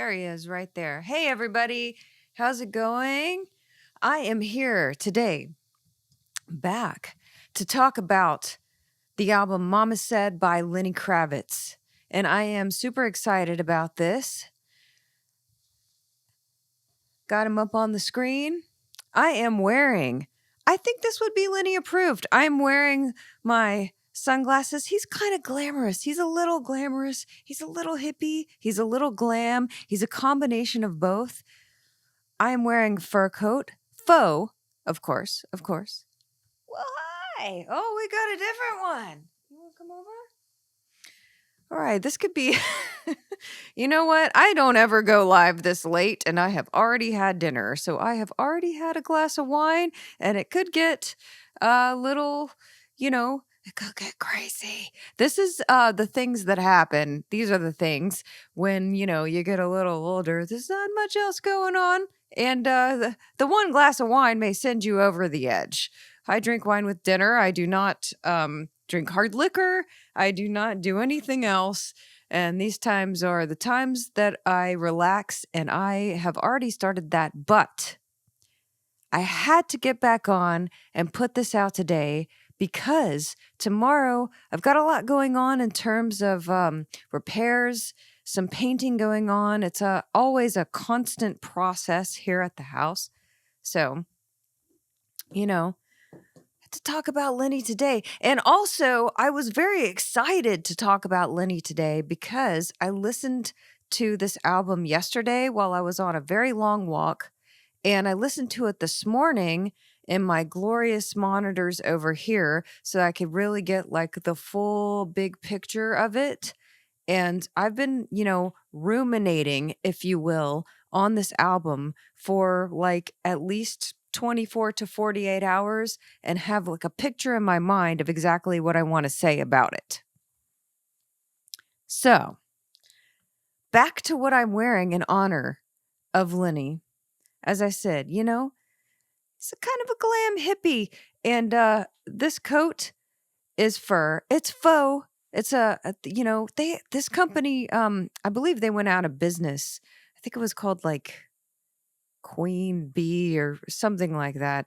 There he is right there. Hey, everybody. How's it going? I am here today back to talk about the album Mama Said by Lenny Kravitz. And I am super excited about this. Got him up on the screen. I think this would be Lenny approved. I'm wearing my sunglasses. He's kind of glamorous. He's a little glamorous. He's a little hippie. He's a little glam. He's a combination of both. I am wearing a fur coat. Faux, of course. Well, hi. Oh, we got a different one. You want to come over? All right, this could be. You know what? I don't ever go live this late, and I have already had dinner. So I have already had a glass of wine, and it could get a little, it could get crazy. This is the things that happen. These are the things when, you get a little older. There's not much else going on. And the one glass of wine may send you over the edge. I drink wine with dinner. I do not drink hard liquor. I do not do anything else. And these times are the times that I relax, and I have already started that. But I had to get back on and put this out today because tomorrow I've got a lot going on in terms of repairs, some painting going on. It's always a constant process here at the house. So, to talk about Lenny today. And also, I was very excited to talk about Lenny today because I listened to this album yesterday while I was on a very long walk. And I listened to it this morning in my glorious monitors over here so I could really get like the full big picture of it. And I've been, ruminating, if you will, on this album for like at least 24 to 48 hours and have like a picture in my mind of exactly what I want to say about it. So, back to what I'm wearing in honor of Lenny. As I said, he's a kind of a glam hippie. And this coat is fur. It's faux. It's this company, I believe they went out of business. I think it was called like Queen Bee or something like that.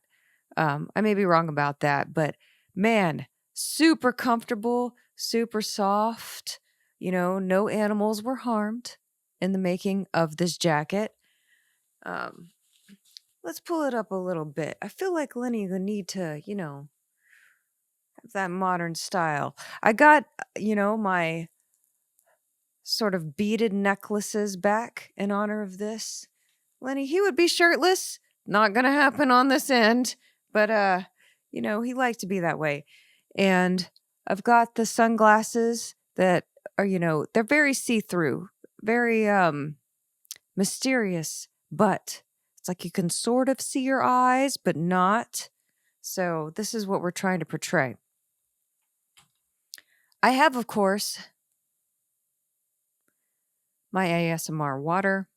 I may be wrong about that, but man, super comfortable, super soft. No animals were harmed in the making of this jacket. Let's pull it up a little bit. I feel like Lenny would need to, have that modern style. I got, my sort of beaded necklaces back in honor of this. Lenny, he would be shirtless. Not going to happen on this end, but he liked to be that way. And I've got the sunglasses that are, they're very see-through, very mysterious, but it's like you can sort of see your eyes, but not. So this is what we're trying to portray. I have, of course, my ASMR water.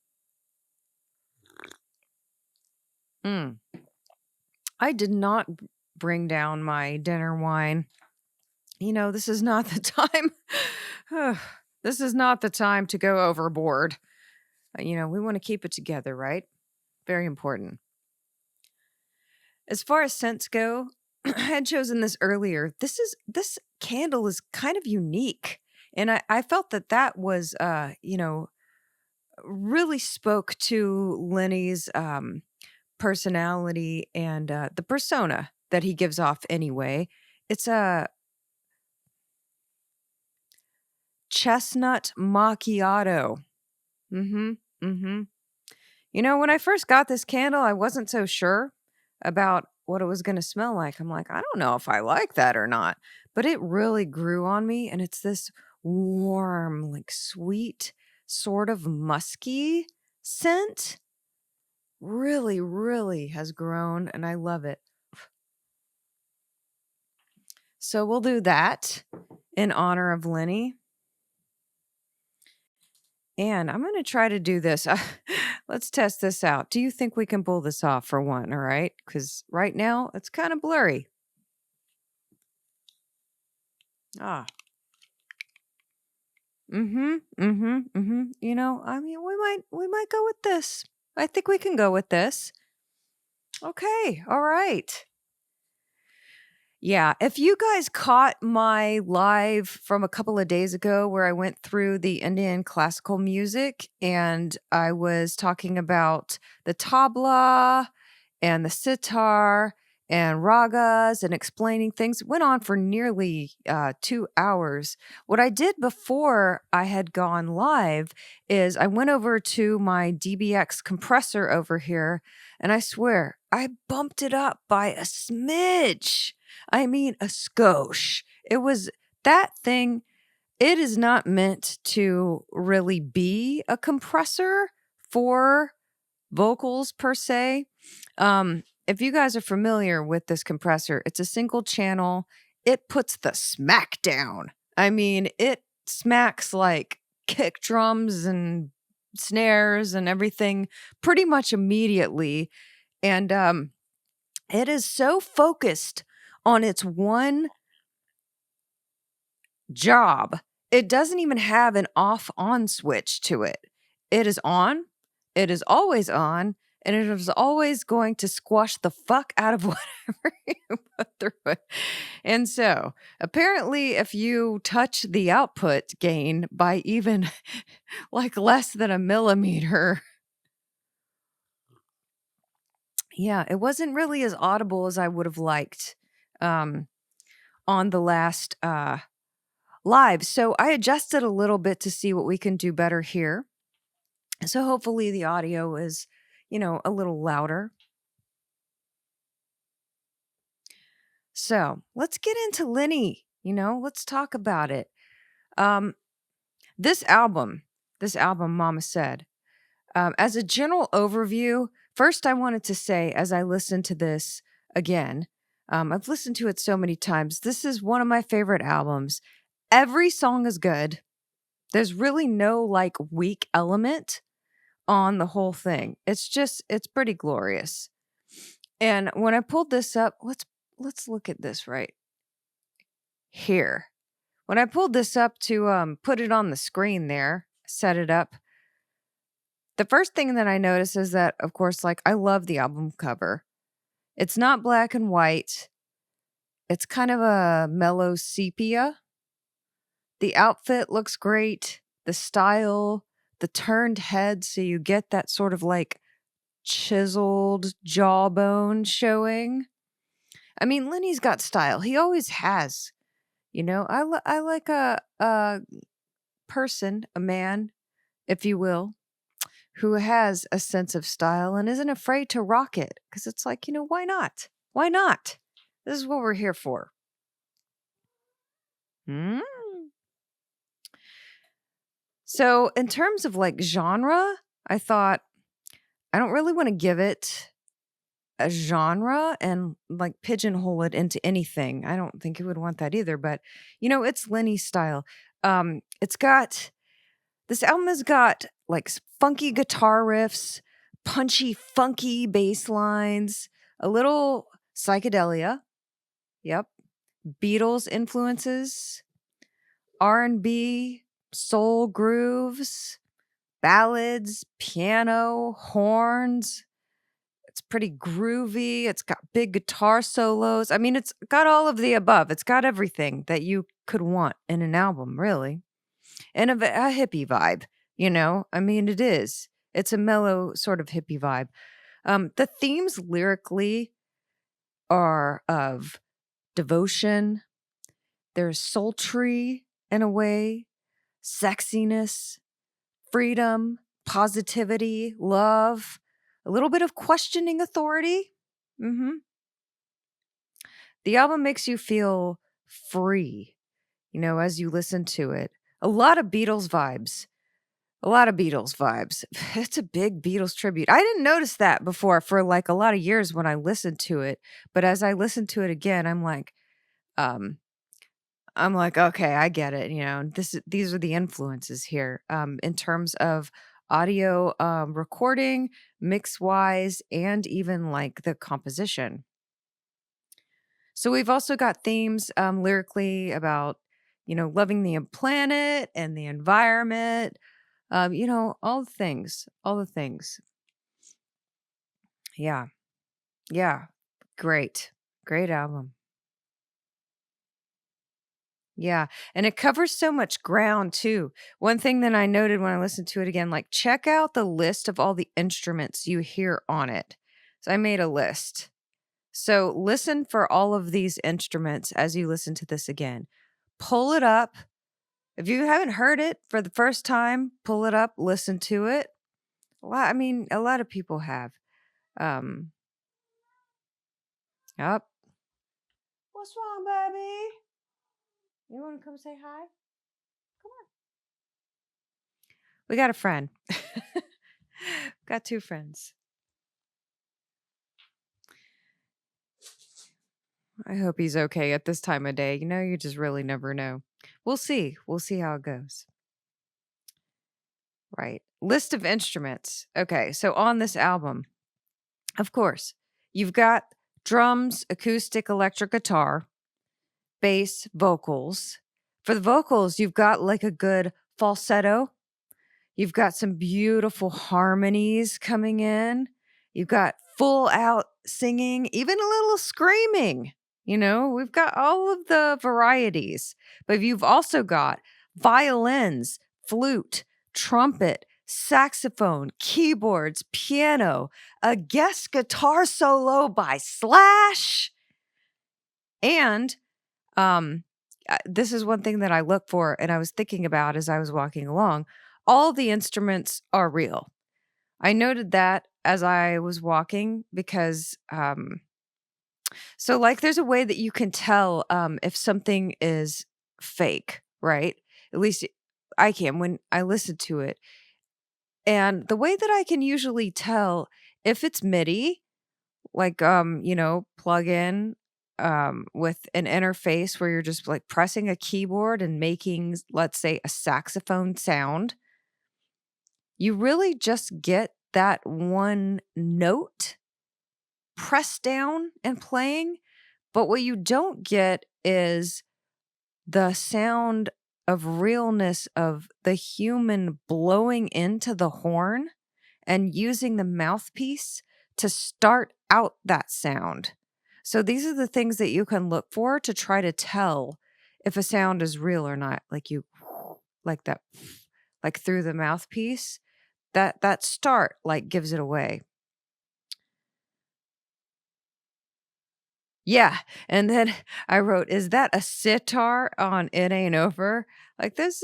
I did not bring down my dinner wine. This is not the time. This is not the time to go overboard. We want to keep it together, right? Very important. As far as scents go, I had chosen this earlier. This candle is kind of unique. And I felt that was, really spoke to Lenny's personality and the persona that he gives off anyway. It's a chestnut macchiato. When I first got this candle, I wasn't so sure about what it was going to smell like. I'm like, I don't know if I like that or not. But it really grew on me, and it's this warm, like sweet, sort of musky scent. Really, really has grown, and I love it. So we'll do that in honor of Lenny. And I'm going to try to do this. Let's test this out. Do you think we can pull this off for one? All right. Because right now it's kind of blurry. You know, I mean, we might go with this. I think we can go with this. Okay, all right. Yeah, if you guys caught my live from a couple of days ago where I went through the Indian classical music and I was talking about the tabla and the sitar and ragas and explaining things, it went on for nearly 2 hours. What I did before I had gone live is I went over to my DBX compressor over here, and I swear I bumped it up by a smidge. I mean, a skosh. It was that thing. It is not meant to really be a compressor for vocals per se. If you guys are familiar with this compressor, it's a single channel. It puts the smack down. I mean, it smacks like kick drums and snares and everything pretty much immediately. And it is so focused on its one job. It doesn't even have an off on switch to it. It is on, it is always on, and it is always going to squash the fuck out of whatever you put through it. And so, apparently, if you touch the output gain by even like less than a millimeter, yeah, it wasn't really as audible as I would have liked on the last live. So I adjusted a little bit to see what we can do better here. So hopefully the audio is, a little louder. So let's get into Lenny. Let's talk about it. Um, this album, Mama Said, as a general overview, first I wanted to say, as I listened to this again, I've listened to it so many times. This is one of my favorite albums. Every song is good. There's really no like weak element on the whole thing. It's pretty glorious. And when I pulled this up, let's look at this right here. When I pulled this up to put it on the screen there, set it up, the first thing that I noticed is that, of course, like I love the album cover. It's not black and white. It's kind of a mellow sepia. The outfit looks great. The style, the turned head, so you get that sort of like chiseled jawbone showing. I mean, Lenny's got style. He always has. I like a person, a man, if you will, who has a sense of style and isn't afraid to rock it. Because it's like, why not? Why not? This is what we're here for. Hmm? So, in terms of like genre, I thought I don't really want to give it a genre and like pigeonhole it into anything. I don't think you would want that either, but it's Lenny style. It's got this album has got like funky guitar riffs, punchy, funky bass lines, a little psychedelia. Yep. Beatles influences, R&B, soul grooves, ballads, piano, horns. It's pretty groovy. It's got big guitar solos. I mean, it's got all of the above. It's got everything that you could want in an album, really. And a hippie vibe, I mean, it is. It's a mellow sort of hippie vibe. The themes lyrically are of devotion. They're sultry in a way, sexiness, freedom, positivity, love, a little bit of questioning authority. The album makes you feel free, as you listen to it. A lot of Beatles vibes. It's a big Beatles tribute. I didn't notice that before for like a lot of years when I listened to it, but as I listened to it again, um, okay, I get it. These are the influences here, in terms of audio, recording, mix wise, and even like the composition. So we've also got themes, lyrically about, loving the planet and the environment, all the things, all the things. Yeah. Yeah. Great. Great album. Yeah. And it covers so much ground too. One thing that I noted when I listened to it again, like check out the list of all the instruments you hear on it. So I made a list. So listen for all of these instruments as you listen to this again. Pull it up. If you haven't heard it for the first time, pull it up, listen to it. A lot of people have. Yep. What's wrong, baby? You want to come say hi? Come on. We got a friend. Got two friends. I hope he's okay at this time of day. You just really never know. We'll see. We'll see how it goes. Right. List of instruments. Okay. So on this album, of course, you've got drums, acoustic, electric guitar, bass, vocals. For the vocals, you've got like a good falsetto. You've got some beautiful harmonies coming in. You've got full out singing, even a little screaming. We've got all of the varieties, but you've also got violins, flute, trumpet, saxophone, keyboards, piano, a guest guitar solo by Slash. And this is one thing that I look for and I was thinking about as I was walking along. All the instruments are real. I noted that as I was walking because there's a way that you can tell if something is fake, right? At least I can when I listen to it. And the way that I can usually tell if it's MIDI, like plug in with an interface where you're just like pressing a keyboard and making, let's say, a saxophone sound, you really just get that one note pressed down and playing. But what you don't get is the sound of realness of the human blowing into the horn and using the mouthpiece to start out that sound. So these are the things that you can look for to try to tell if a sound is real or not. Like that, like through the mouthpiece, that start like gives it away. Yeah. And then I wrote, is that a sitar on It Ain't Over? Like this,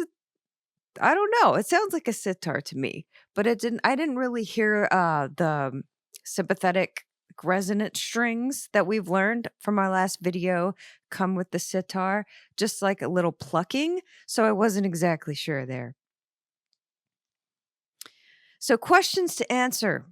I don't know. It sounds like a sitar to me, but I didn't really hear the sympathetic resonant strings that we've learned from our last video come with the sitar, just like a little plucking. So I wasn't exactly sure there. So questions to answer.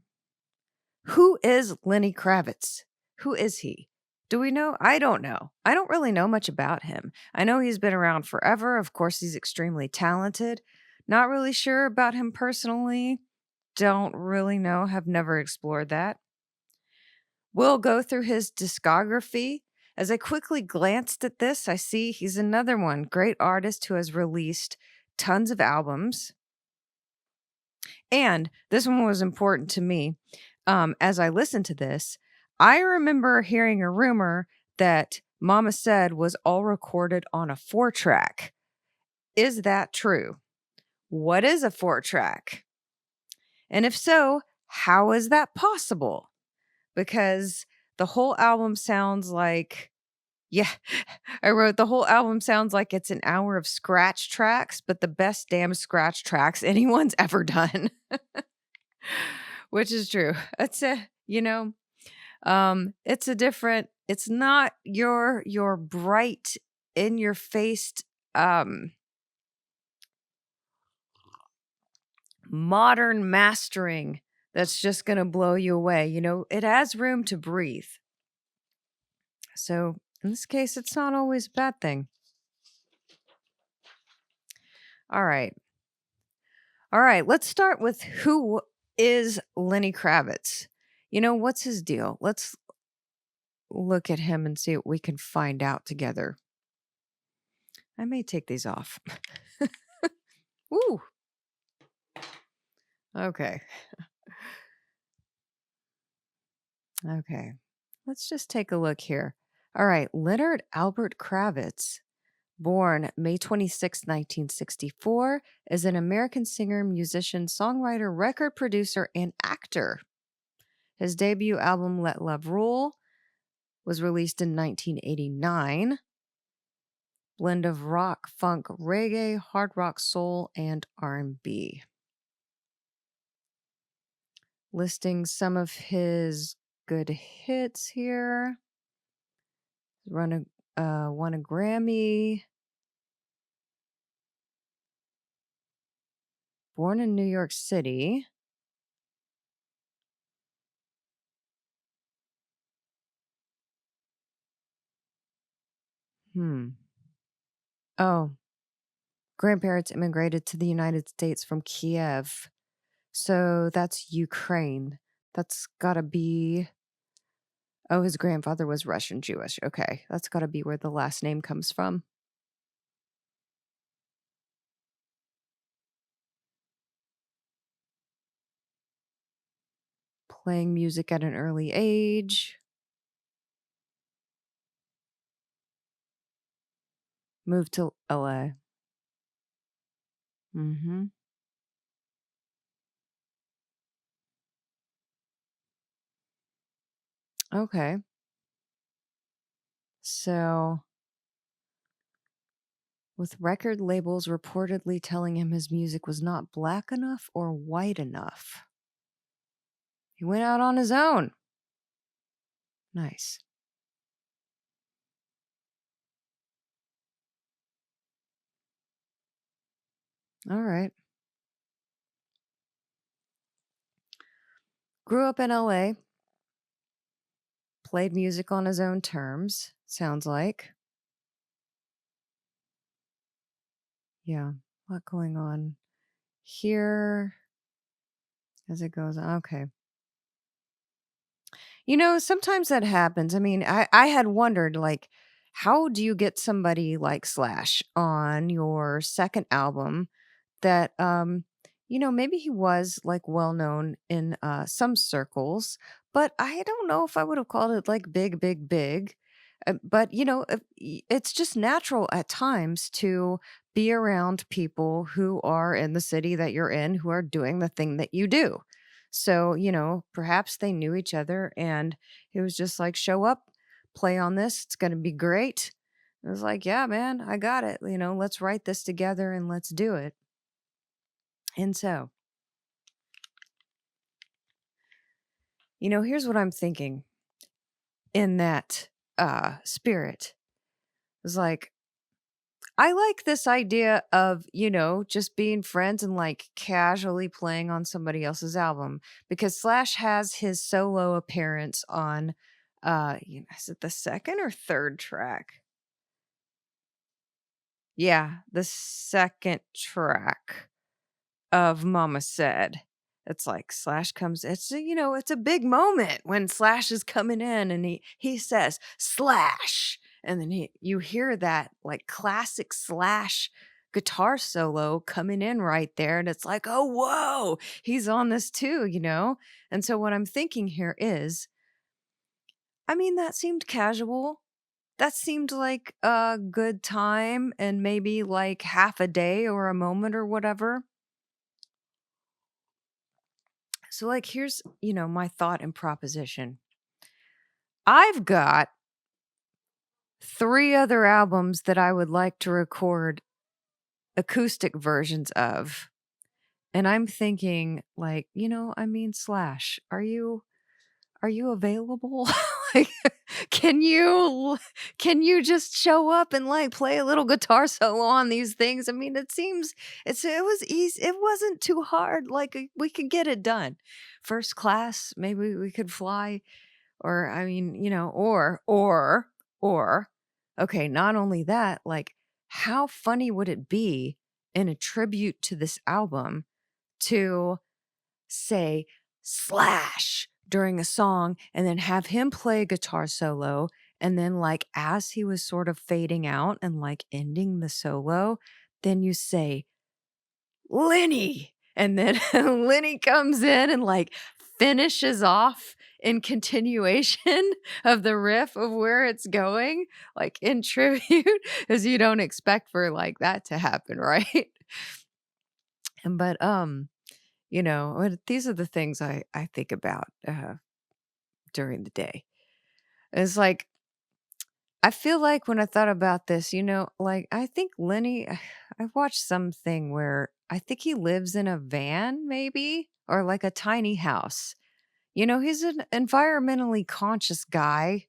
Who is Lenny Kravitz? Who is he? Do we know? I don't know. I don't really know much about him. I know he's been around forever. Of course, he's extremely talented. Not really sure about him personally. Don't really know. Have never explored that. We'll go through his discography. As I quickly glanced at this, I see he's another one. Great artist who has released tons of albums. And this one was important to me. As I listened to this, I remember hearing a rumor that Mama Said was all recorded on a 4-track. Is that true? What is a 4-track? And if so, how is that possible? Because the whole album sounds like, I wrote the whole album sounds like it's an hour of scratch tracks, but the best damn scratch tracks anyone's ever done. Which is true. It's it's not your bright in your face modern mastering that's just going to blow you away. It has room to breathe. So in this case, it's not always a bad thing. All right. Let's start with who is Lenny Kravitz. What's his deal? Let's look at him and see what we can find out together. I may take these off. Woo. Okay. Okay. Let's just take a look here. All right. Leonard Albert Kravitz, born May 26, 1964, is an American singer, musician, songwriter, record producer, and actor. His debut album, Let Love Rule, was released in 1989. Blend of rock, funk, reggae, hard rock, soul, and R&B. Listing some of his good hits here. Won a Grammy. Born in New York City. Oh, grandparents immigrated to the United States from Kiev. So that's Ukraine. That's gotta be. Oh, his grandfather was Russian Jewish. Okay, that's gotta be where the last name comes from. Playing music at an early age. Moved to LA. Mm-hmm. Okay. So, with record labels reportedly telling him his music was not black enough or white enough, he went out on his own. Nice. All right. Grew up in LA, played music on his own terms, sounds like. Yeah, a lot going on here as it goes on. Okay. Sometimes that happens. I mean, I had wondered, like, how do you get somebody like Slash on your second album that, maybe he was like well known in some circles, but I don't know if I would have called it like big, big, big. But, it's just natural at times to be around people who are in the city that you're in, who are doing the thing that you do. So, perhaps they knew each other and it was just like, show up, play on this. It's going to be great. It was like, yeah, man, I got it. Let's write this together and let's do it. And so, here's what I'm thinking in that spirit. It's like, I like this idea of, just being friends and like casually playing on somebody else's album because Slash has his solo appearance on is it the second or third track? Yeah, the second track of Mama Said. It's like Slash comes, it's a big moment when Slash is coming in and he says Slash, and then you hear that like classic Slash guitar solo coming in right there, and it's like, oh whoa, he's on this too. And so what I'm thinking here is, I mean, that seemed casual. That seemed like a good time and maybe like half a day or a moment or whatever. So, like, here's, my thought and proposition. I've got 3 other albums that I would like to record acoustic versions of. And I'm thinking, like, Slash, are you available? Like, can you just show up and like play a little guitar solo on these things? I mean, it seems it was easy. It wasn't too hard. Like, we could get it done. First class, maybe we could fly, or I mean, or okay, not only that, like, how funny would it be in a tribute to this album to say Slash during a song and then have him play a guitar solo And then, like, as he was sort of fading out and like ending the solo, then you say, Lenny. And then Lenny comes in and like finishes off in continuation of the riff of where it's going, like in tribute, because you don't expect for like that to happen, right? But these are the things I think about during the day. It's like I feel like when I thought about this, like I think Lenny, I watched something where I think he lives in a van, maybe, or like a tiny house. He's an environmentally conscious guy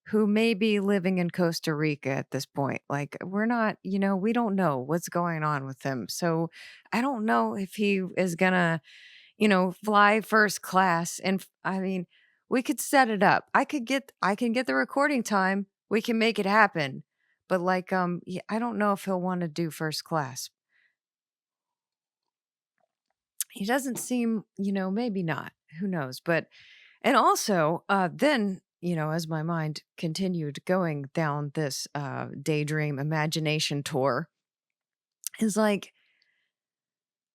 who may be living in Costa Rica at this point. Like, we're not, we don't know what's going on with him. So I don't know if he is gonna fly first class. And I mean, we could set it up. I can get the recording time. We can make it happen. But like, yeah, I don't know if he'll want to do first class. He doesn't seem, maybe not. Who knows? But, and also, then, as my mind continued going down this daydream imagination tour, is like,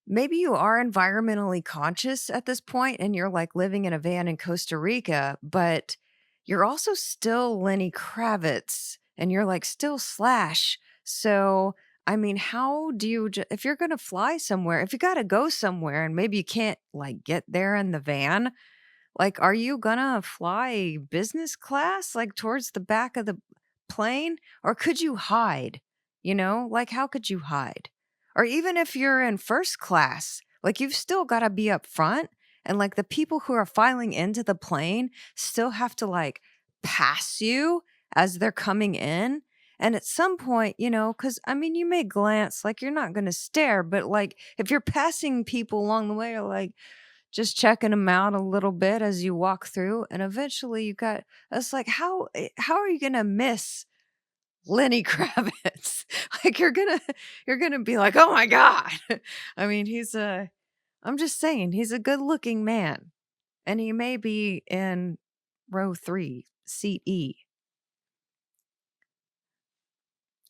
maybe you are environmentally conscious at this point and you're like living in a van in Costa Rica, but you're also still Lenny Kravitz and you're like still Slash. So, I mean, how do you, if you're going to fly somewhere, if you got to go somewhere and maybe you can't like get there in the van, like, are you gonna fly business class, like, towards the back of the plane? Or could you hide? Like, how could you hide? Or even if you're in first class, like, you've still gotta be up front, and, like, the people who are filing into the plane still have to, like, pass you as they're coming in. And at some point, because I mean, you may glance, like, you're not gonna stare, but, like, if you're passing people along the way, or, like, just checking them out a little bit as you walk through, and eventually you got it's like, how are you gonna miss Lenny Kravitz? Like, you're gonna be like, "Oh my god." I mean, I'm just saying, he's a good-looking man, and he may be in row 3, seat E.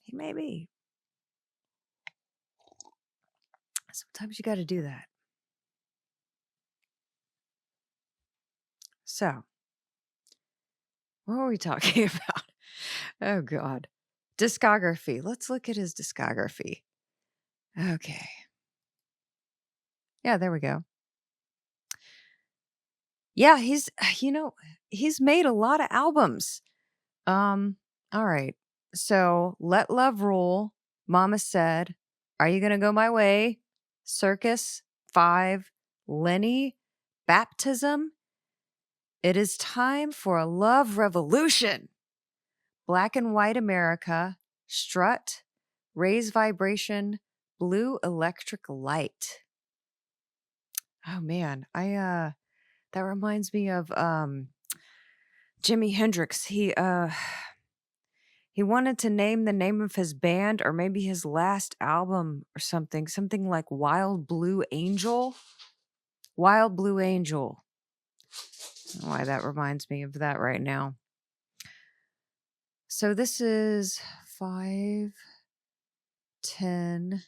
He may be. Sometimes you gotta do that. So, what were we talking about? Oh god. Discography. Let's look at his discography. Okay. Yeah, there we go. Yeah, he's made a lot of albums. All right. So, Let Love Rule, Mama Said, Are You Gonna Go My Way, Circus, 5, Lenny, Baptism, It Is Time for a Love Revolution, Black and White America, Strut, Raise Vibration, Blue Electric Light. Oh man, that reminds me of Jimi Hendrix. He wanted to name the name of his band or maybe his last album or something like Wild Blue Angel. Wild Blue Angel. I don't know why that reminds me of that right now. So this is 5, 10,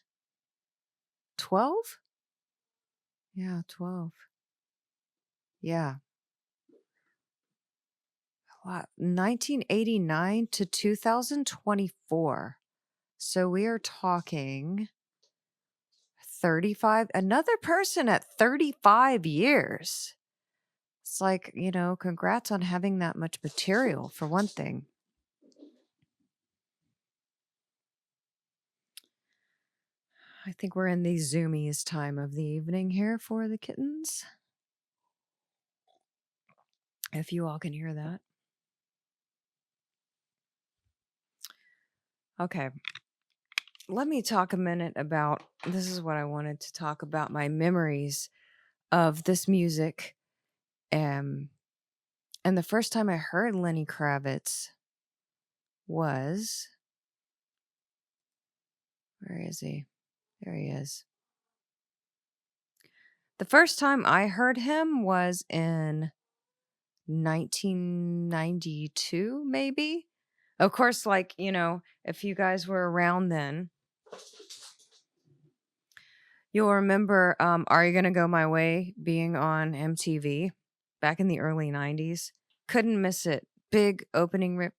12? Yeah, 12. Yeah. 1989 to 2024. So we are talking 35, another person at 35 years. It's like, congrats on having that much material, for one thing. I think we're in the zoomies time of the evening here for the kittens. If you all can hear that. Okay. Let me talk a minute about, this is what I wanted to talk about, my memories of this music. And the first time I heard Lenny Kravitz was, where is he? There he is. The first time I heard him was in 1992, maybe. Of course, like, if you guys were around then, you'll remember Are You Gonna Go My Way being on MTV back in the early 90s. Couldn't miss it. Big opening rip.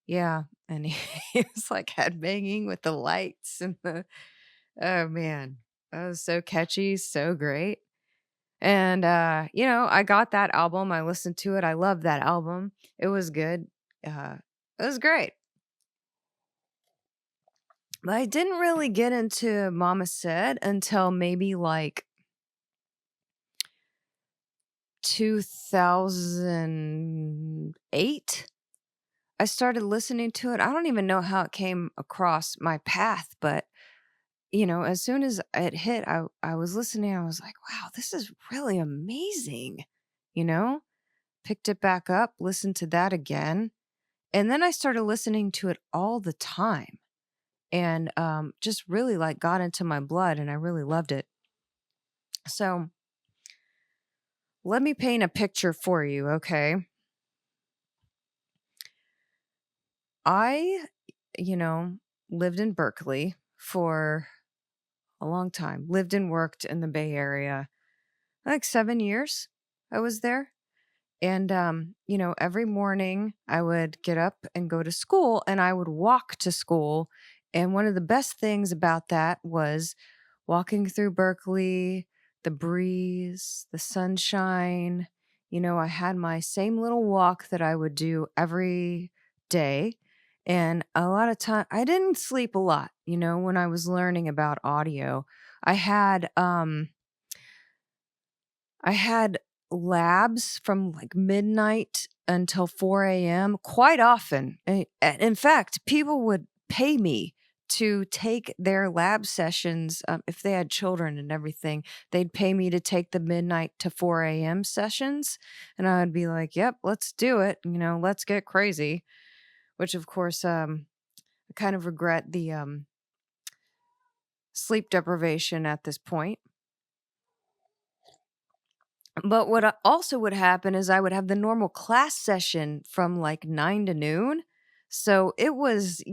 Yeah, and he was like headbanging with the lights and oh man, that was so catchy, so great. And I got that album. I listened to it. I loved that album. It was good. It was great. But I didn't really get into Mama Said until maybe like 2008. I started listening to it. I don't even know how it came across my path, but as soon as it hit, I was listening. I was like, wow, this is really amazing. You know, Picked it back up, listened to that again. And then I started listening to it all the time and just really like got into my blood and I really loved it. So let me paint a picture for you, okay? I, you know, lived in Berkeley for a long time, lived and worked in the Bay Area, like 7 years I was there. And, every morning I would get up and go to school and I would walk to school. And one of the best things about that was walking through Berkeley, the breeze, the sunshine. I had my same little walk that I would do every day. And a lot of time I didn't sleep a lot, when I was learning about audio. I had I had labs from like midnight until 4 a.m. quite often. In fact, people would pay me to take their lab sessions. If they had children and everything, they'd pay me to take the midnight to 4 a.m. sessions. And I would be like, yep, let's do it. Let's get crazy. Which, of course, I kind of regret the sleep deprivation at this point. But what also would happen is I would have the normal class session from like 9 to noon. So it was,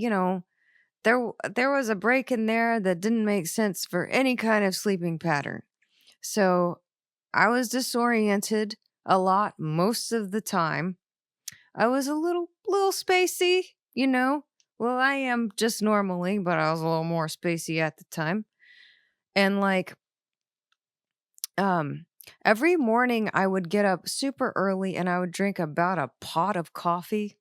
there was a break in there that didn't make sense for any kind of sleeping pattern. So I was disoriented a lot most of the time. I was a little spacey, Well, I am just normally, but I was a little more spacey at the time. And like um every morning I would get up super early and I would drink about a pot of coffee.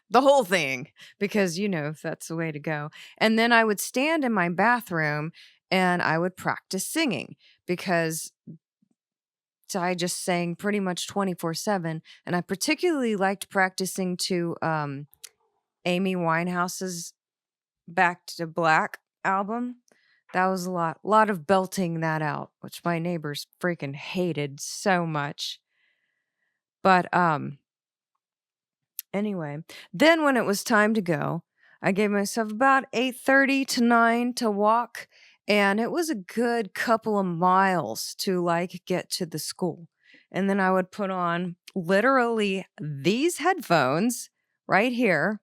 The whole thing, because that's the way to go. And then I would stand in my bathroom and I would practice singing because I just sang pretty much 24/7 and I particularly liked practicing to Amy Winehouse's Back to Black album. That was a lot of belting that out, which my neighbors freaking hated so much. But anyway, then when it was time to go, I gave myself about 8:30 to 9 to walk, and it was a good couple of miles to like get to the school. And then I would put on literally these headphones right here.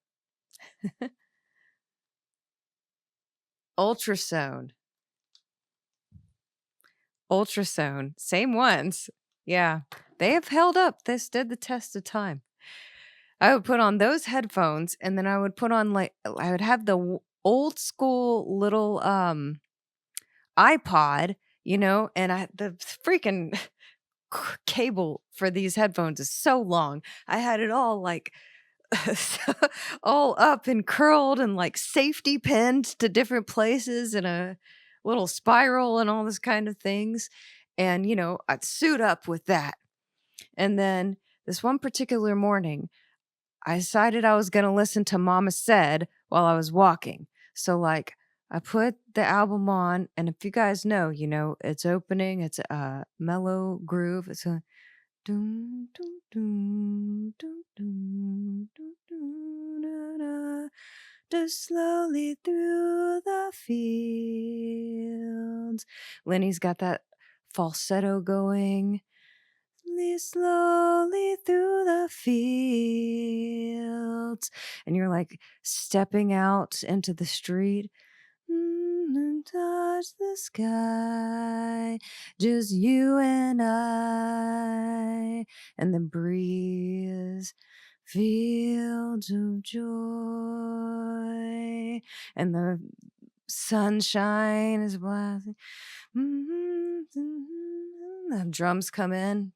Ultrasound. Ultrasound. Same ones. Yeah. They have held up. This did the test of time. I would put on those headphones and then I would put on I would have the old school little iPod, and the freaking cable for these headphones is so long. I had it all like all up and curled and like safety pinned to different places in a little spiral and all this kind of things. And, I'd suit up with that. And then this one particular morning, I decided I was going to listen to Mama Said while I was walking. So, like, I put the album on, and if you guys know, it's opening, it's a mellow groove. It's a doom, doom, doom, doom, doom, doom, doom, da, da, just slowly through the fields. Lenny's got that falsetto going. slowly through the fields. And you're like stepping out into the street. And touch the sky, just you and I, and the breeze, fields of joy, and the sunshine is blasting. The drums come in.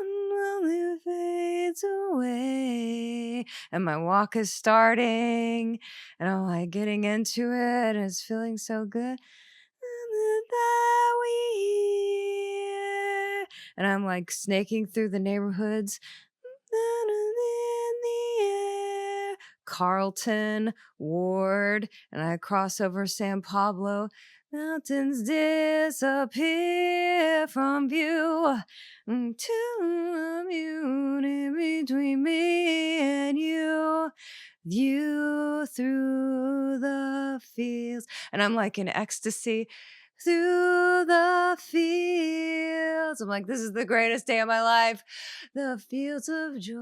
Unwillingly fades away, and my walk is starting, and I'm like getting into it, and it's feeling so good. And I'm like snaking through the neighborhoods. Carlton, Ward, and I cross over San Pablo. Mountains disappear from view to a beauty between me and you. View through the fields. And I'm like in ecstasy. Through the fields. I'm like, this is the greatest day of my life. The fields of joy.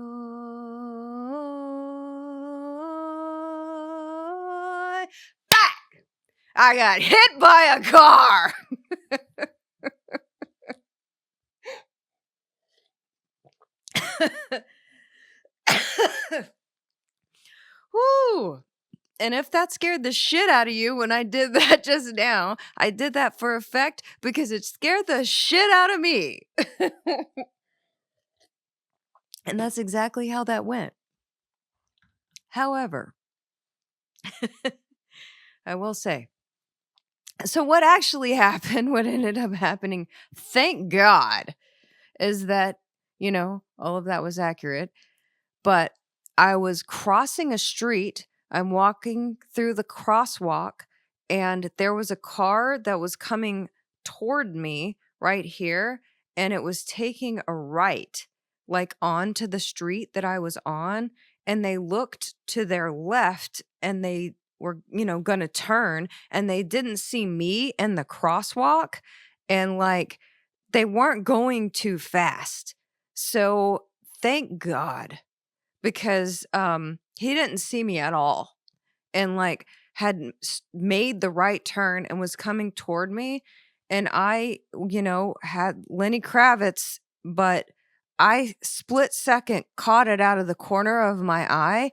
Back! I got hit by a car. Woo! And if that scared the shit out of you when I did that just now, I did that for effect because it scared the shit out of me. And that's exactly how that went. However, I will say, so what actually happened, what ended up happening, thank God, is that, all of that was accurate. But I was crossing a street. I'm walking through the crosswalk, and there was a car that was coming toward me right here, and it was taking a right, like onto the street that I was on, and they looked to their left, and they were, going to turn, and they didn't see me in the crosswalk, and like they weren't going too fast. So thank God, because he didn't see me at all, and like had made the right turn and was coming toward me, and I had Lenny Kravitz, but I split second caught it out of the corner of my eye,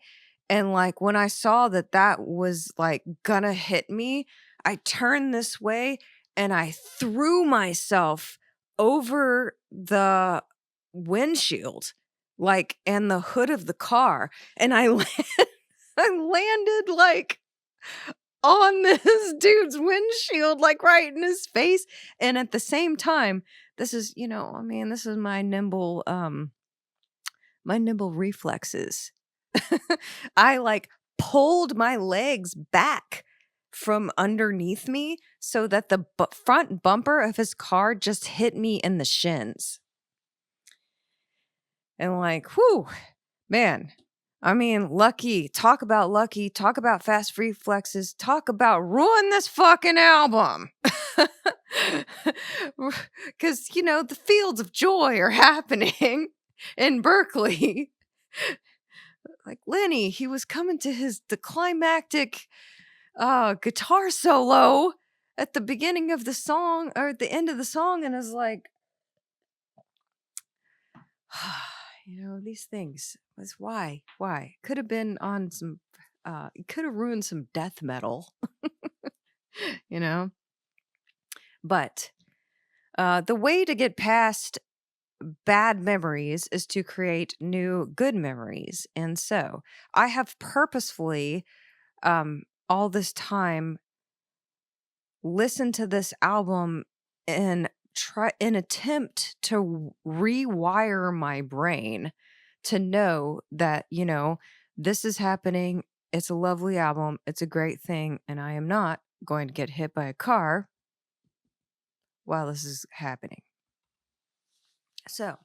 and like when I saw that was like gonna hit me, I turned this way and I threw myself over the windshield, like, and the hood of the car, and I landed like on this dude's windshield, like right in his face. And at the same time, this is, this is my nimble reflexes. I like pulled my legs back from underneath me so that the front bumper of his car just hit me in the shins. And like, whew, man, lucky, talk about fast reflexes, talk about ruin this fucking album. Because, the fields of joy are happening in Berkeley. Like Lenny, he was coming to the climactic guitar solo at the beginning of the song, or at the end of the song, and I was like, these things was why could have been on some could have ruined some death metal. But the way to get past bad memories is to create new good memories. And so I have purposefully all this time listened to this album and attempt to rewire my brain to know that, this is happening. It's a lovely album. It's a great thing. And I am not going to get hit by a car while this is happening. So,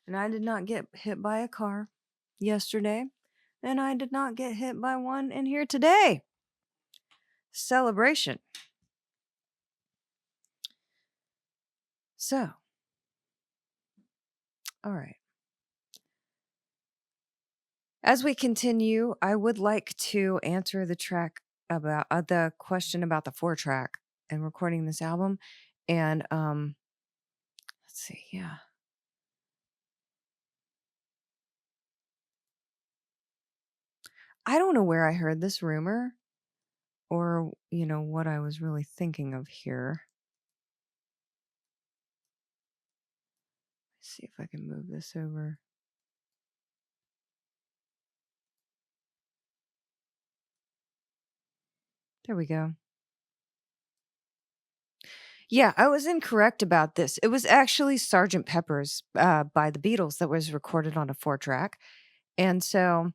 and I did not get hit by a car yesterday, and I did not get hit by one in here today. Celebration. So, All right. As we continue, I would like to answer the question about the 4-track and recording this album. And let's see, yeah. I don't know where I heard this rumor or, what I was really thinking of here. Let's see if I can move this over. There we go. Yeah, I was incorrect about this. It was actually Sergeant Pepper's by the Beatles that was recorded on a 4-track. And so,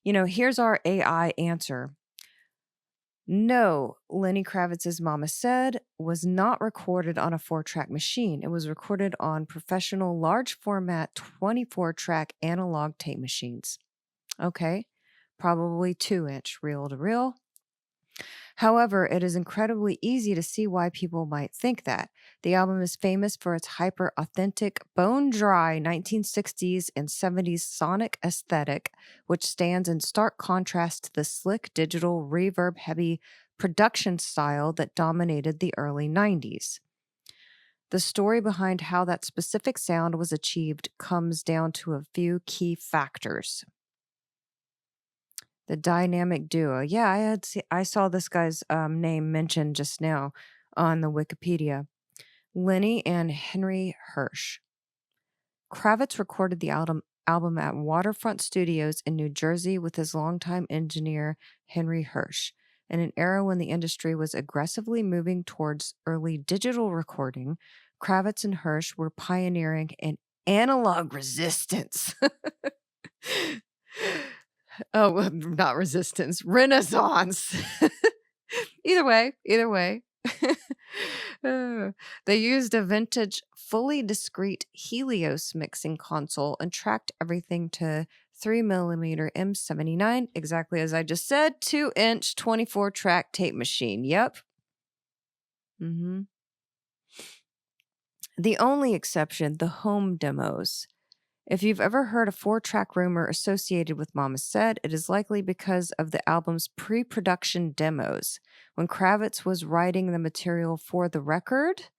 here's our AI answer. No, Lenny Kravitz's Mama Said was not recorded on a 4-track machine. It was recorded on professional large format 24-track analog tape machines. Okay, probably 2-inch reel to reel. However, it is incredibly easy to see why people might think that. The album is famous for its hyper authentic, bone dry 1960s and 70s sonic aesthetic, which stands in stark contrast to the slick, digital, reverb heavy production style that dominated the early 90s. The story behind how that specific sound was achieved comes down to a few key factors. The dynamic duo. Yeah, I saw this guy's name mentioned just now on the Wikipedia. Lenny and Henry Hirsch. Kravitz recorded the album at Waterfront Studios in New Jersey with his longtime engineer Henry Hirsch. In an era when the industry was aggressively moving towards early digital recording, Kravitz and Hirsch were pioneering an analog resistance. Oh, well, not resistance, renaissance. Either way. They used a vintage, fully discrete Helios mixing console and tracked everything to 3mm M79, exactly as I just said, 2-inch 24-track tape machine. Yep. Mm-hmm. The only exception, the home demos. If you've ever heard a 4-track rumor associated with Mama Said, it is likely because of the album's pre-production demos. When Kravitz was writing the material for the record,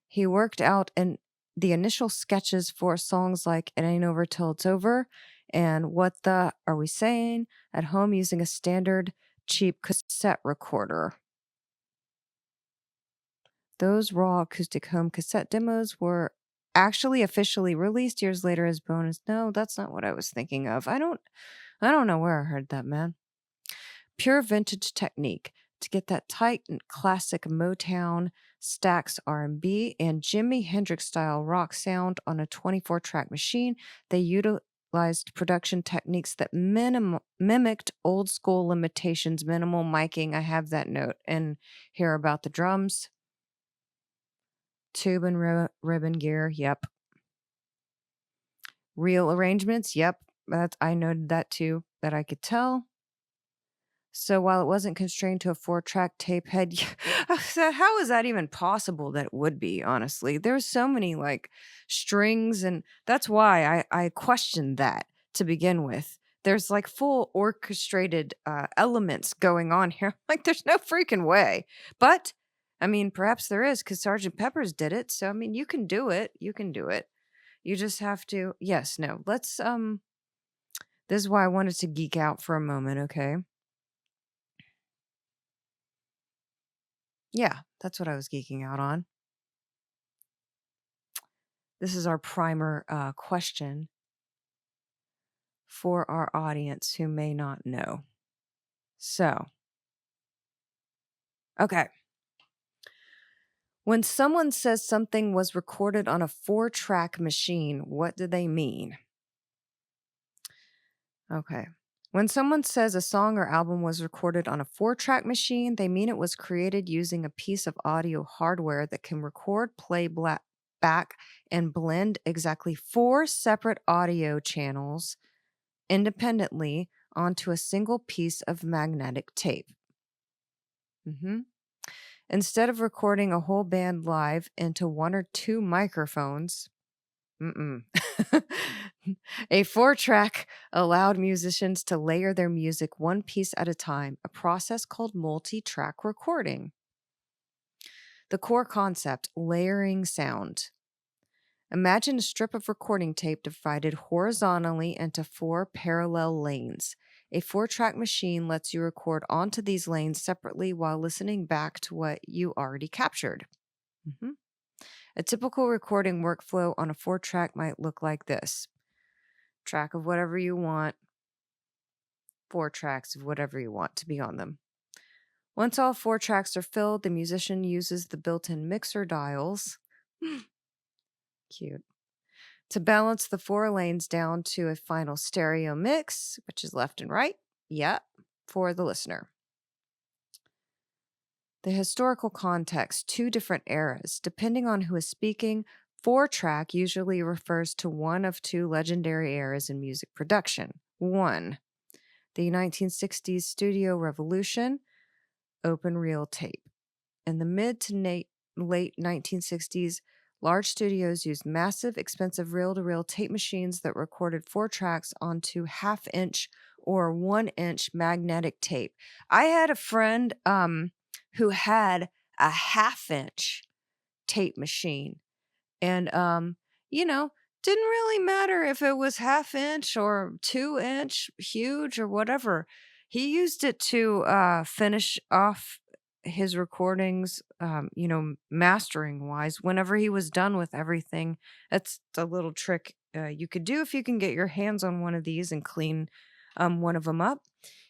he worked out the initial sketches for songs like It Ain't Over Till It's Over and What the Are We Saying at home using a standard cheap cassette recorder. Those raw acoustic home cassette demos were actually officially released years later as bonus. No, that's not what I was thinking of. I don't know where I heard that, man. Pure vintage technique to get that tight and classic Motown, Stax R&B, and Jimi Hendrix style rock sound on a 24-track machine. They utilized production techniques that mimicked old school limitations, minimal miking. I have that note and hear about the drums. Tube and ribbon gear, yep. Real arrangements, yep. I noted that too, that I could tell. So while it wasn't constrained to a 4-track tape head, how is that even possible that it would be, honestly? There's so many strings, and that's why I questioned that to begin with. There's full orchestrated elements going on here. There's no freaking way. But perhaps there is because Sergeant Pepper's did it. So, you can do it. You can do it. You just have to. Yes, no. Let's, this is why I wanted to geek out for a moment, okay? Yeah, that's what I was geeking out on. This is our primer question for our audience who may not know. So, okay. When someone says something was recorded on a 4-track machine, what do they mean? Okay. When someone says a song or album was recorded on a 4-track machine, they mean it was created using a piece of audio hardware that can record, play back, and blend exactly 4 separate audio channels independently onto a single piece of magnetic tape. Instead of recording a whole band live into 1 or 2 microphones, Mm-mm. A 4-track allowed musicians to layer their music one piece at a time, a process called multi-track recording. The core concept, layering sound. Imagine a strip of recording tape divided horizontally into 4 parallel lanes. A 4-track machine lets you record onto these lanes separately while listening back to what you already captured. Mhm. A typical recording workflow on a 4-track might look like this: track of whatever you want, 4 tracks of whatever you want to be on them. Once all 4 tracks are filled, the musician uses the built-in mixer dials. Cute. To balance the 4 lanes down to a final stereo mix, which is left and right, for the listener. The historical context, 2 different eras. Depending on who is speaking, 4-track usually refers to one of 2 legendary eras in music production. 1, the 1960s studio revolution, open reel tape. In the mid to late 1960s, large studios used massive, expensive reel-to-reel tape machines that recorded 4 tracks onto half-inch or 1-inch magnetic tape. I had a friend who had a half-inch tape machine, and didn't really matter if it was half-inch or 2-inch, huge or whatever. He used it to finish off his recordings, mastering wise. Whenever he was done with everything, that's the little trick you could do if you can get your hands on one of these and clean one of them up.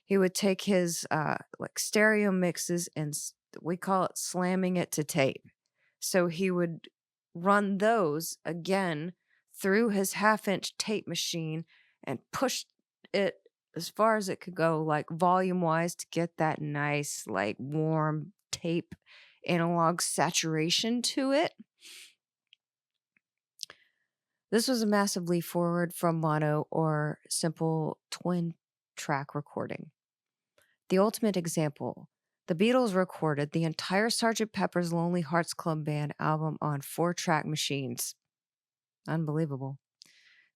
He would take his like stereo mixes and we call it slamming it to tape. So he would run those again through his half-inch tape machine and push it as far as it could go, like volume-wise, to get that nice, like warm tape analog saturation to it. This was a massive leap forward from mono or simple twin-track recording. The ultimate example: the Beatles recorded the entire Sgt. Pepper's Lonely Hearts Club Band album on 4-track machines. Unbelievable.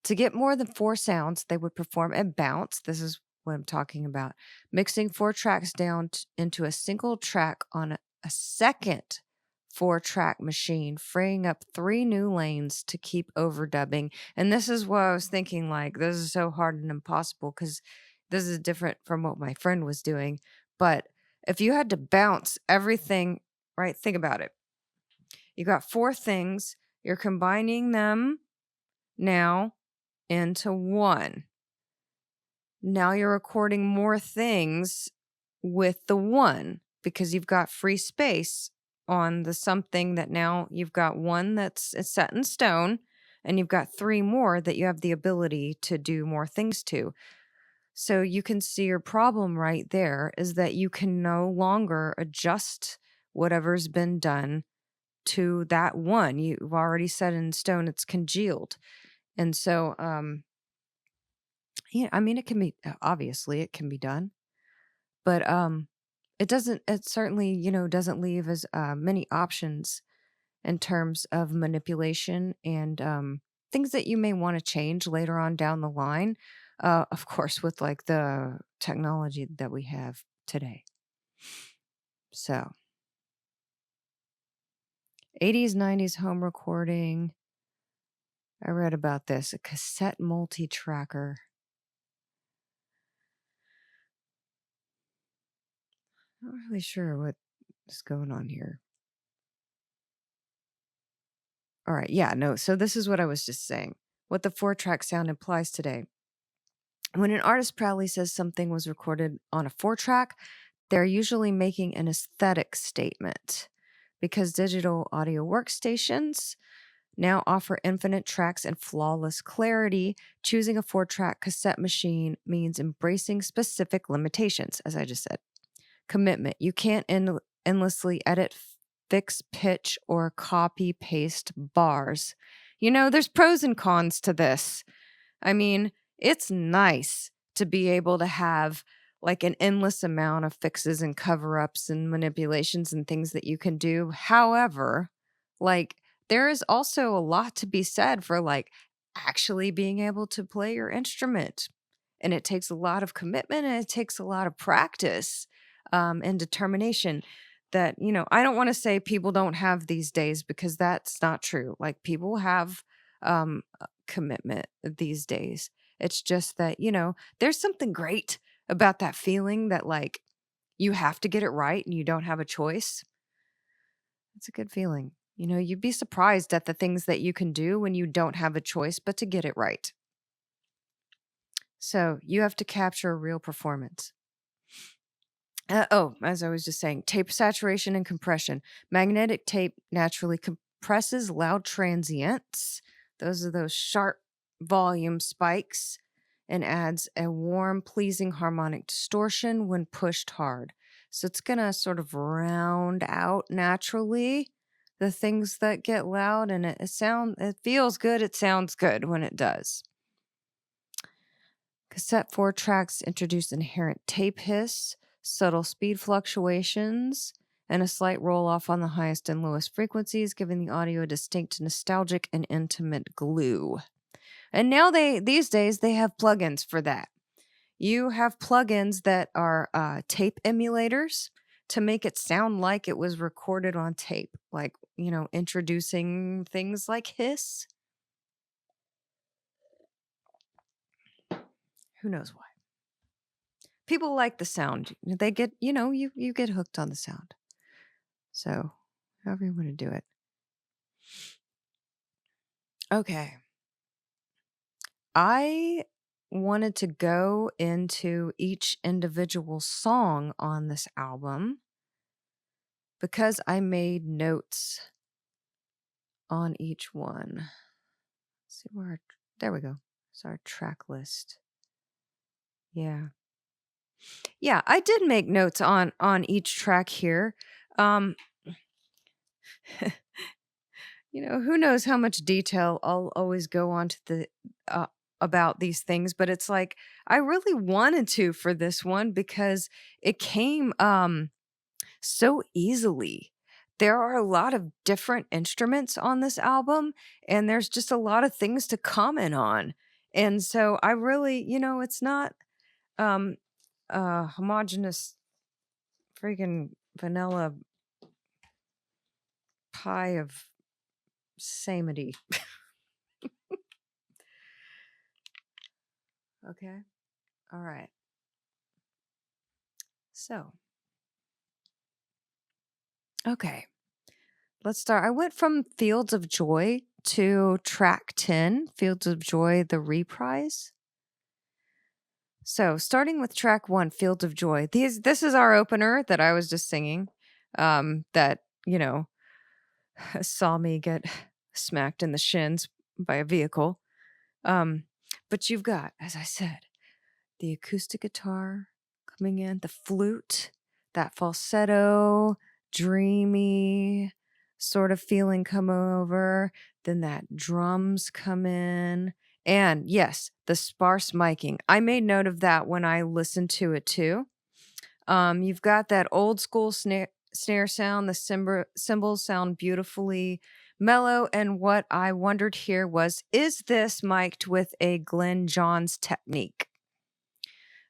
To get more than 4 sounds, they would perform a bounce. This is what I'm talking about. Mixing 4 tracks down into a single track on a second 4-track machine, freeing up 3 new lanes to keep overdubbing. And this is what I was thinking, like, this is so hard and impossible because this is different from what my friend was doing. But if you had to bounce everything, right, think about it. You got 4 things, you're combining them now into 1. Now you're recording more things with the 1 because you've got free space on the something that now you've got 1 that's set in stone, and you've got 3 more that you have the ability to do more things to. So you can see your problem right there is that you can no longer adjust whatever's been done to that 1. You've already set in stone, it's congealed. And so, I mean, it can be, obviously it can be done, but it certainly, doesn't leave as many options in terms of manipulation and things that you may want to change later on down the line. Of course, with like the technology that we have today. So, 80s, 90s home recording. I read about this, a cassette multi-tracker. Not really sure what is going on here. All right, so this is what I was just saying. What the 4-track sound implies today. When an artist proudly says something was recorded on a 4-track, they're usually making an aesthetic statement. Because digital audio workstations now offer infinite tracks and flawless clarity, choosing a 4-track cassette machine means embracing specific limitations, as I just said. Commitment. You can't endlessly edit, fix pitch, or copy paste bars. There's pros and cons to this. I mean, it's nice to be able to have like an endless amount of fixes and cover-ups and manipulations and things that you can do. However, like there is also a lot to be said for like actually being able to play your instrument. And it takes a lot of commitment and it takes a lot of practice and determination that, I don't want to say people don't have these days because that's not true. Like people have commitment these days. It's just that, there's something great about that feeling that like you have to get it right and you don't have a choice. It's a good feeling. You'd be surprised at the things that you can do when you don't have a choice but to get it right. So you have to capture a real performance. As I was just saying, tape saturation and compression. Magnetic tape naturally compresses loud transients. Those are those sharp volume spikes and adds a warm, pleasing harmonic distortion when pushed hard. So it's going to sort of round out naturally the things that get loud, and it feels good. It sounds good when it does. Cassette 4 tracks introduce inherent tape hiss, subtle speed fluctuations, and a slight roll-off on the highest and lowest frequencies, giving the audio a distinct, nostalgic, and intimate glue. And now these days, they have plugins for that. You have plugins that are tape emulators to make it sound like it was recorded on tape, like, introducing things like hiss. Who knows why? People like the sound. They get, you get hooked on the sound. So, however you want to do it. Okay. I wanted to go into each individual song on this album because I made notes on each one. Let's see there we go. It's our track list. Yeah. Yeah, I did make notes on each track here. Who knows how much detail I'll always go on to the about these things, but it's like I really wanted to for this one because it came so easily. There are a lot of different instruments on this album, and there's just a lot of things to comment on. And so I really, it's not homogeneous freaking vanilla pie of samity. Okay. All right. So, okay. Let's start. I went from Fields of Joy to track 10, Fields of Joy, the reprise. So, starting with track 1, Fields of Joy. This is our opener that I was just singing. That, saw me get smacked in the shins by a vehicle. But you've got, as I said, the acoustic guitar coming in, the flute, that falsetto, dreamy sort of feeling come over, then that drums come in, and yes, the sparse miking. I made note of that when I listened to it too. You've got that old school snare sound, the cymbals sound beautifully mellow, and what I wondered here was, is this mic'd with a Glenn Johns technique?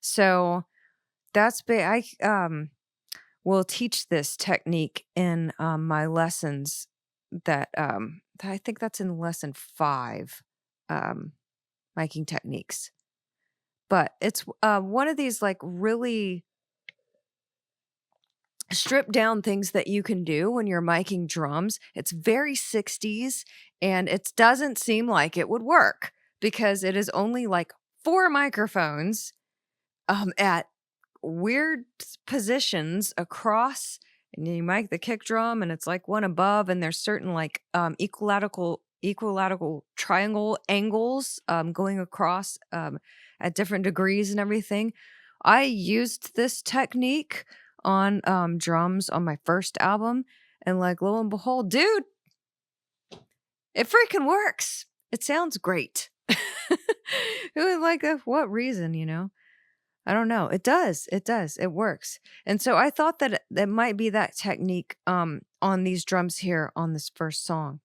So that's I will teach this technique in my lessons that I think that's in lesson 5, miking techniques. But it's one of these like really stripped down things that you can do when you're miking drums. It's very 60s and it doesn't seem like it would work because it is only like 4 microphones at weird positions across, and you mic the kick drum and it's like one above, and there's certain like equilateral triangle angles going across at different degrees and everything. I used this technique on drums on my first album, and like lo and behold, dude, it freaking works. It sounds great. Like, what reason, I don't know. It does. It works. And so I thought that it might be that technique on these drums here on this first song.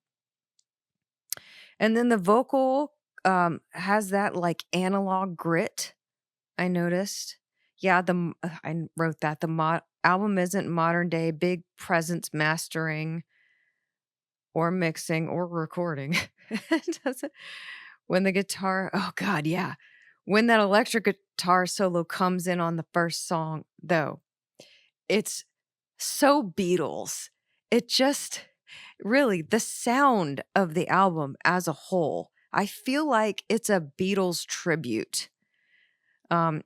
And then the vocal has that like analog grit, I noticed. Yeah, I wrote that. Album isn't modern day big presence mastering or mixing or recording. It doesn't. When the guitar, oh God, yeah. When that electric guitar solo comes in on the first song, though, it's so Beatles. It just really, the sound of the album as a whole, I feel like it's a Beatles tribute. And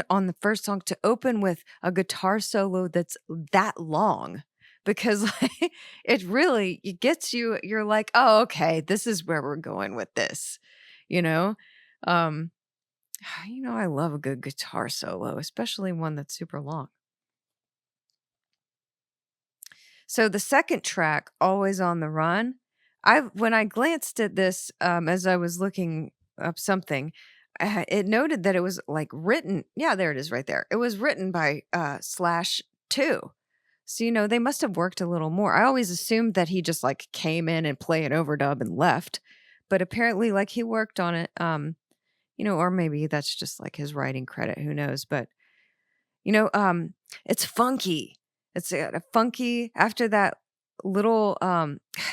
on the first song to open with a guitar solo that's that long, because like it gets you, you're like, oh, okay, this is where we're going with this, you know? Um, I love a good guitar solo, especially one that's super long. So the second track, Always on the Run, when I glanced at this as I was looking up something, it noted that it was like written. Yeah, there it is right there. It was written by Slash 2. So, they must have worked a little more. I always assumed that he just like came in and played an overdub and left. But apparently like he worked on it, or maybe that's just like his writing credit, who knows, but it's funky. It's a funky after that little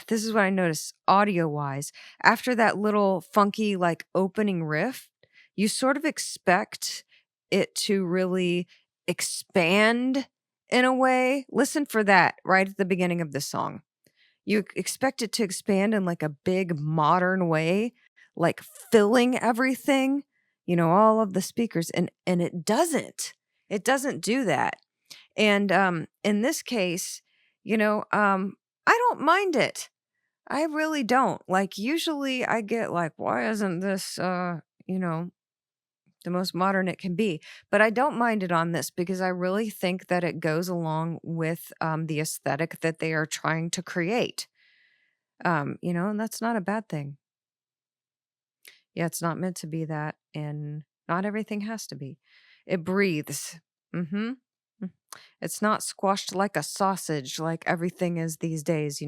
this is what I noticed audio wise. After that little funky like opening riff, you sort of expect it to really expand in a way. Listen for that right at the beginning of the song. You expect it to expand in like a big modern way, like filling everything, all of the speakers, and it doesn't. It doesn't do that. And in this case, I don't mind it. I really don't. Like usually I get like, why isn't this the most modern it can be? But I don't mind it on this because I really think that it goes along with the aesthetic that they are trying to create. And that's not a bad thing. Yeah, it's not meant to be that, and not everything has to be. It breathes. Mm-hmm. It's not squashed like a sausage like everything is these days.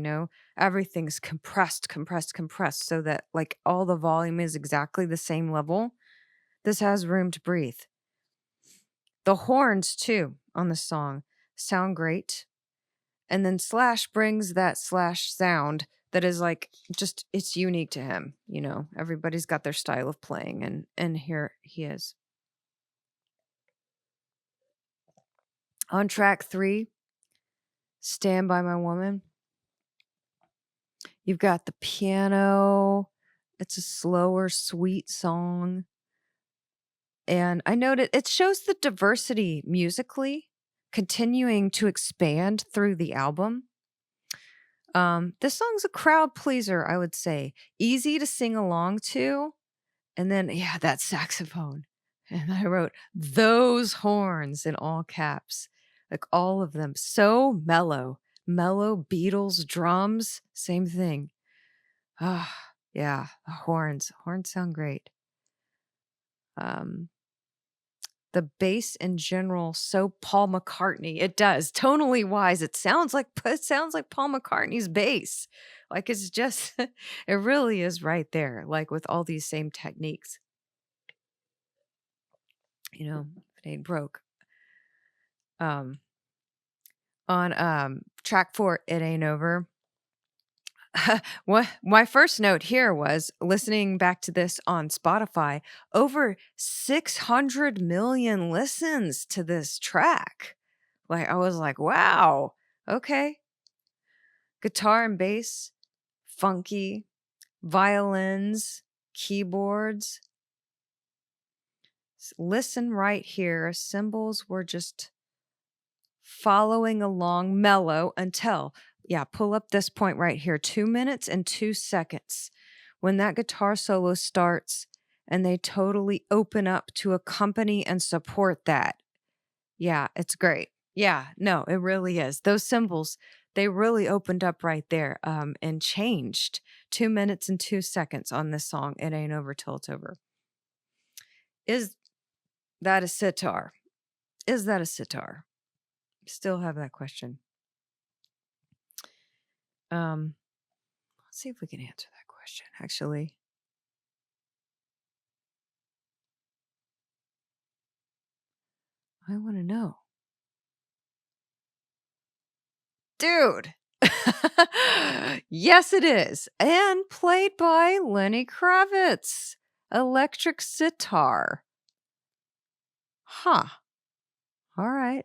Everything's compressed, compressed, compressed so that like all the volume is exactly the same level. This has room to breathe. The horns, too, on the song sound great. And then Slash brings that Slash sound that is like just it's unique to him. Everybody's got their style of playing, and here he is. On track 3, Stand By My Woman, you've got the piano. It's a slower, sweet song. And I noted it shows the diversity musically continuing to expand through the album. This song's a crowd pleaser, I would say. Easy to sing along to. And then, yeah, that saxophone. And I wrote those horns in all caps, like all of them. So mellow. Mellow Beatles drums, same thing. Ah, yeah, the horns. Horns sound great. The bass in general, so Paul McCartney. It does. Tonally wise, it sounds like Paul McCartney's bass. Like it's just it really is right there, like with all these same techniques. If it ain't broke. On track 4, It Ain't Over. What my first note here was listening back to this on Spotify, over 600 million listens to this track. Like I was like, wow, okay. Guitar and bass, funky, violins, keyboards. Listen right here. Cymbals were just following along mellow until, pull up this point right here, 2 minutes and 2 seconds. When that guitar solo starts and they totally open up to accompany and support that. Yeah, it's great. Yeah, no, it really is. Those cymbals, they really opened up right there and changed 2 minutes and 2 seconds on this song. It Ain't Over Till It's Over. Is that a sitar? Is that a sitar? Still have that question. Let's see if we can answer that question, actually. I want to know. Dude. Yes, it is. And played by Lenny Kravitz. Electric sitar. Huh. All right.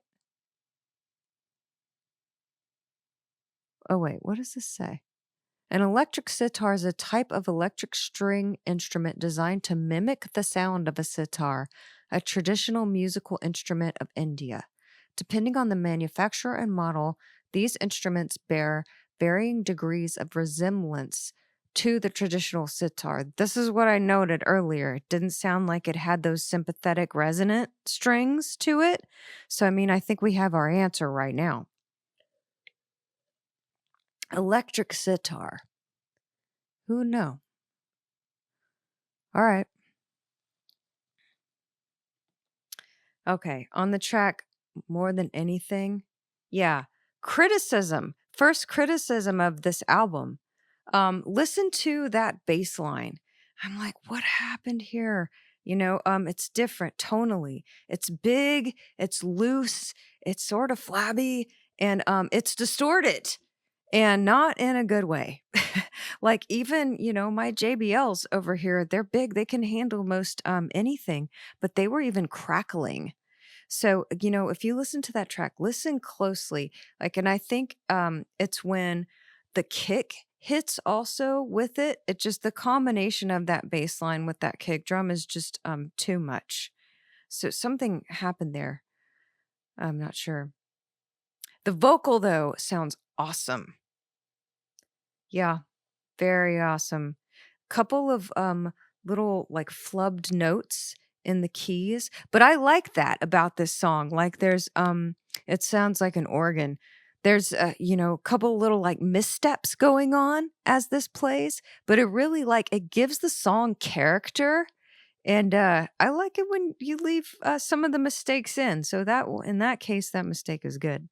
Oh, wait. What does this say? An electric sitar is a type of electric string instrument designed to mimic the sound of a sitar, a traditional musical instrument of India. Depending on the manufacturer and model, these instruments bear varying degrees of resemblance to the traditional sitar. This is what I noted earlier. It didn't sound like it had those sympathetic resonant strings to it. So, I mean, I think we have our answer right now. Electric sitar. Who know? All right. Okay. On the track, More Than Anything. Yeah. Criticism. First criticism of this album. Listen to that bass line. I'm like, what happened here? It's different tonally. It's big, it's loose, it's sort of flabby, and it's distorted. And not in a good way. Like even, my JBLs over here, they're big. They can handle most anything, but they were even crackling. So, if you listen to that track, listen closely. Like, and I think it's when the kick hits also with it. It just the combination of that bass line with that kick drum is just too much. So something happened there. I'm not sure. The vocal though sounds awesome. Yeah, very awesome. Couple of little like flubbed notes in the keys, but I like that about this song. Like there's it sounds like an organ. There's a couple little like missteps going on as this plays, but it really like it gives the song character. And I like it when you leave some of the mistakes in. So that in that case, that mistake is good.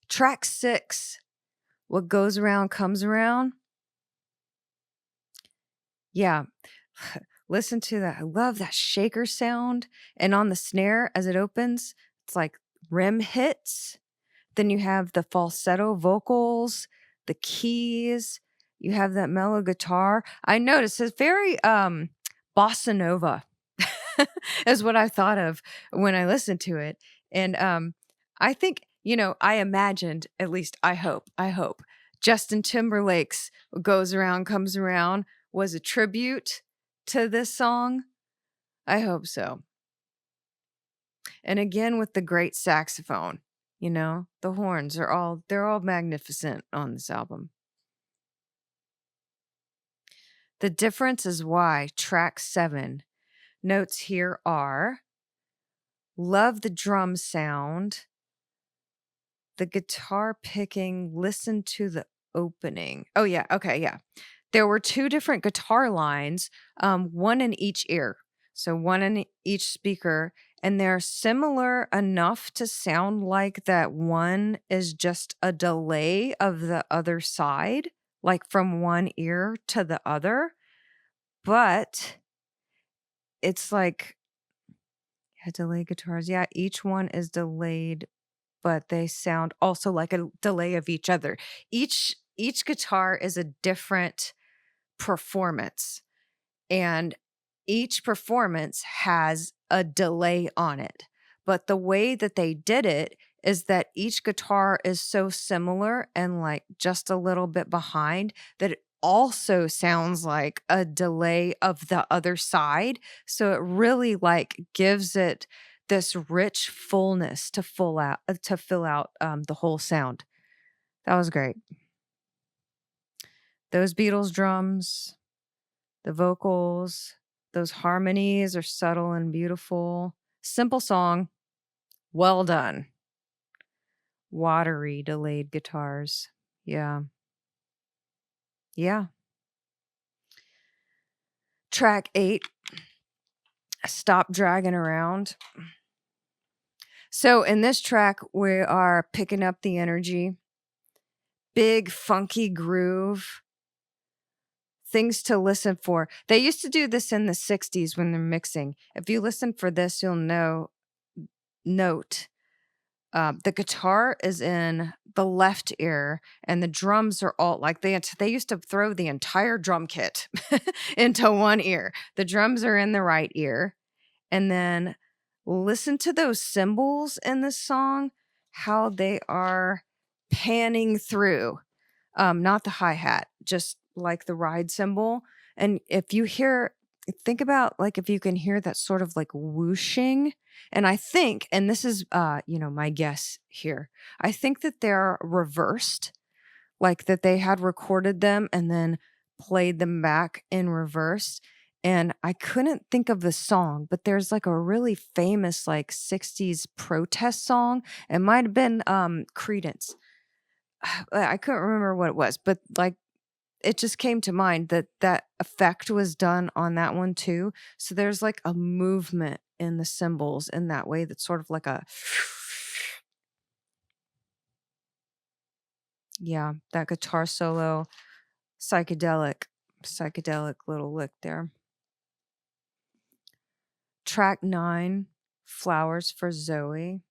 Track 6, What Goes Around Comes Around. Yeah. Listen to that. I love that shaker sound. And on the snare as it opens, it's like rim hits. Then you have the falsetto vocals, the keys, you have that mellow guitar. I noticed it's very bossa nova is what I thought of when I listened to it. And I think, I imagined, at least I hope Justin Timberlake's Goes Around Comes Around was a tribute to this song. I hope so. And again with the great saxophone, the horns they're all magnificent on this album. The difference is why track 7 notes here are love the drum sound, the guitar picking, listen to the opening. Oh yeah, okay, yeah. There were 2 different guitar lines, one in each ear. So one in each speaker, and they're similar enough to sound like that one is just a delay of the other side, like from one ear to the other. But it's like delay guitars. Yeah, each one is delayed, but they sound also like a delay of each other. Each guitar is a different performance. And each performance has a delay on it. But the way that they did it is that each guitar is so similar and like just a little bit behind that it also sounds like a delay of the other side. So it really like gives it this rich fullness to fill out the whole sound. That was great. Those Beatles drums, the vocals, those harmonies are subtle and beautiful. Simple song. Well done. Watery, delayed guitars. Yeah. Yeah. Track 8. Stop Dragging Around. So in this track, we are picking up the energy. Big, funky groove. things to listen for. They used to do this in the 60s when they're mixing. If you listen for this, you'll note the guitar is in the left ear and the drums are all like they used to throw the entire drum kit into one ear. The drums are in the right ear. And then listen to those cymbals in this song, how they are panning through. Not the hi-hat, just like the ride cymbal. And think about like if you can hear that sort of like whooshing. And I think, and this is my guess here, I think that they're reversed, like that they had recorded them and then played them back in reverse. And I couldn't think of the song, but there's like a really famous like 60s protest song. It might have been Credence. I couldn't remember what it was, but like it just came to mind that effect was done on that one too. So there's like a movement in the cymbals in that way that's sort of like a yeah, that guitar solo, psychedelic little lick there. Track 9, Flowers for Zoe.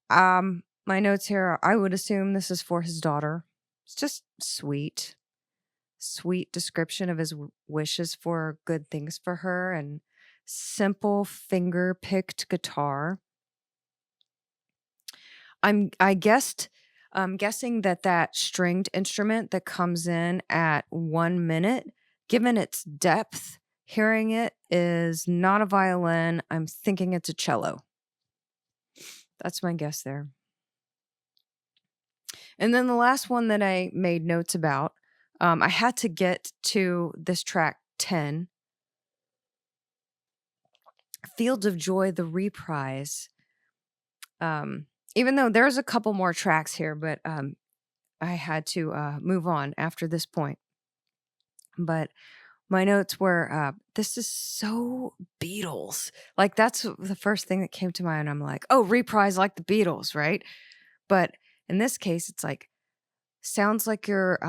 My notes here, I would assume this is for his daughter. It's just sweet description of his wishes for good things for her and simple finger-picked guitar. I'm guessing that stringed instrument that comes in at 1 minute, given its depth, hearing it is not a violin. I'm thinking it's a cello. That's my guess there. And then the last one that I made notes about, I had to get to this track 10, Fields of Joy, the reprise. Even though there's a couple more tracks here, but I had to move on after this point. But my notes were, this is so Beatles. Like, that's the first thing that came to mind. I'm like, oh, reprise like the Beatles, right? But in this case, it's like, sounds like you're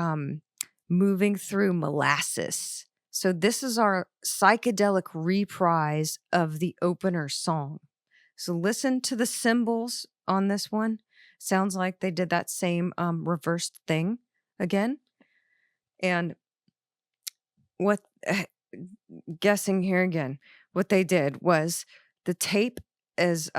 moving through molasses. So this is our psychedelic reprise of the opener song. So listen to the cymbals on this one. Sounds like they did that same reversed thing again. And what guessing here again, what they did was the tape is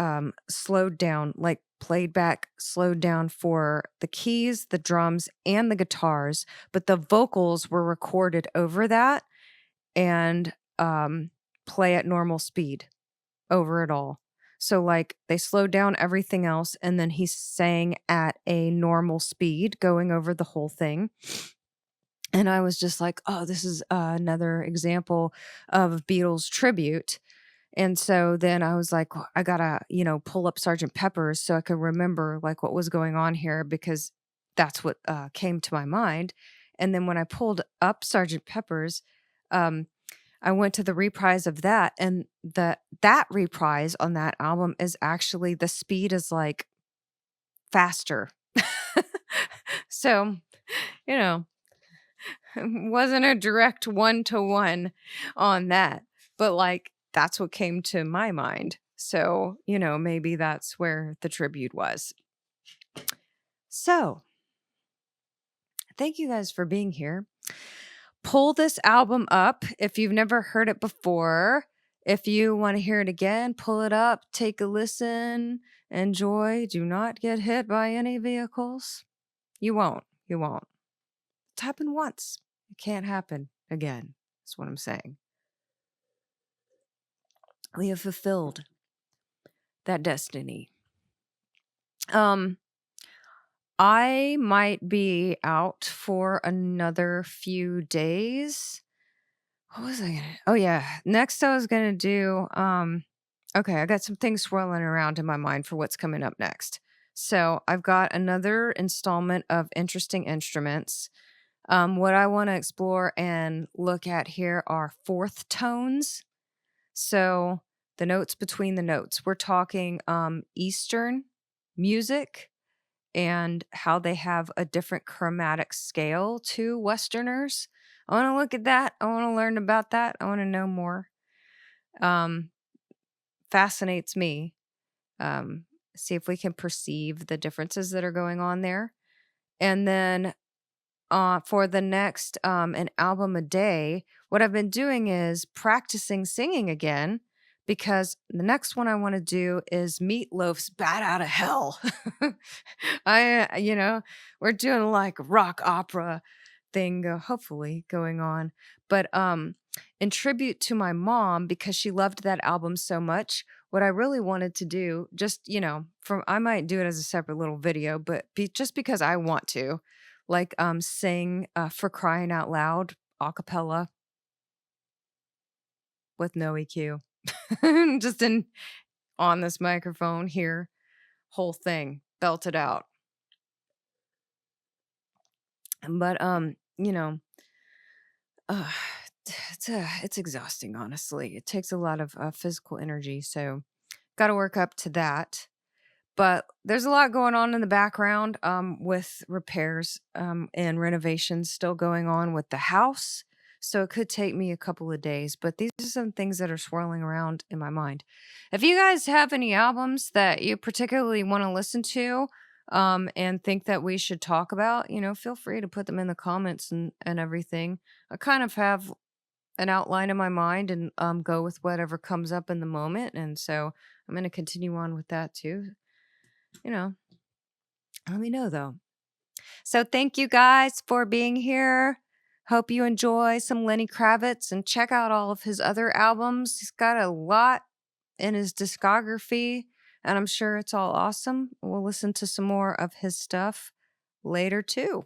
slowed down, like played back, slowed down for the keys, the drums, and the guitars, but the vocals were recorded over that and play at normal speed over it all. So like they slowed down everything else and then he sang at a normal speed going over the whole thing. And I was just like, oh, this is another example of Beatles tribute. And so then I was like, I gotta, pull up Sgt. Pepper's so I could remember like what was going on here because that's what came to my mind. And then when I pulled up Sgt. Pepper's, I went to the reprise of that, and that reprise on that album is actually the speed is like faster. So, wasn't a direct 1-to-1 on that, but like that's what came to my mind. So, maybe that's where the tribute was. So, thank you guys for being here. Pull this album up if you've never heard it before. If you want to hear it again, pull it up, take a listen, enjoy. Do not get hit by any vehicles. You won't. It's happened once. It can't happen again. That's what I'm saying. We have fulfilled that destiny. I might be out for another few days. What was I gonna? Oh yeah. Next I was gonna do okay, I got some things swirling around in my mind for what's coming up next. So I've got another installment of Interesting Instruments. What I want to explore and look at here are fourth tones. So the notes between the notes. We're talking Eastern music and how they have a different chromatic scale to Westerners. I want to look at that. I want to learn about that. I want to know more. Um, Fascinates me. Um, See if we can perceive the differences that are going on there. And then for the next an album a day, what I've been doing is practicing singing again because the next one I want to do is Meatloaf's Bat Out of Hell. We're doing like rock opera thing, hopefully going on. But in tribute to my mom, because she loved that album so much, what I really wanted to do, just, from I might do it as a separate little video, but just because I want to, like sing For Crying Out Loud a cappella with no EQ. Just on this microphone here, whole thing belted out. But uh, it's exhausting, honestly. It takes a lot of physical energy, so got to work up to that. But there's a lot going on in the background with repairs and renovations still going on with the house. So it could take me a couple of days, but these are some things that are swirling around in my mind. If you guys have any albums that you particularly want to listen to and think that we should talk about, feel free to put them in the comments and everything. I kind of have an outline in my mind and go with whatever comes up in the moment. And so I'm going to continue on with that too. Let me know though. So thank you guys for being here. Hope you enjoy some Lenny Kravitz and check out all of his other albums. He's got a lot in his discography, and I'm sure it's all awesome. We'll listen to some more of his stuff later too.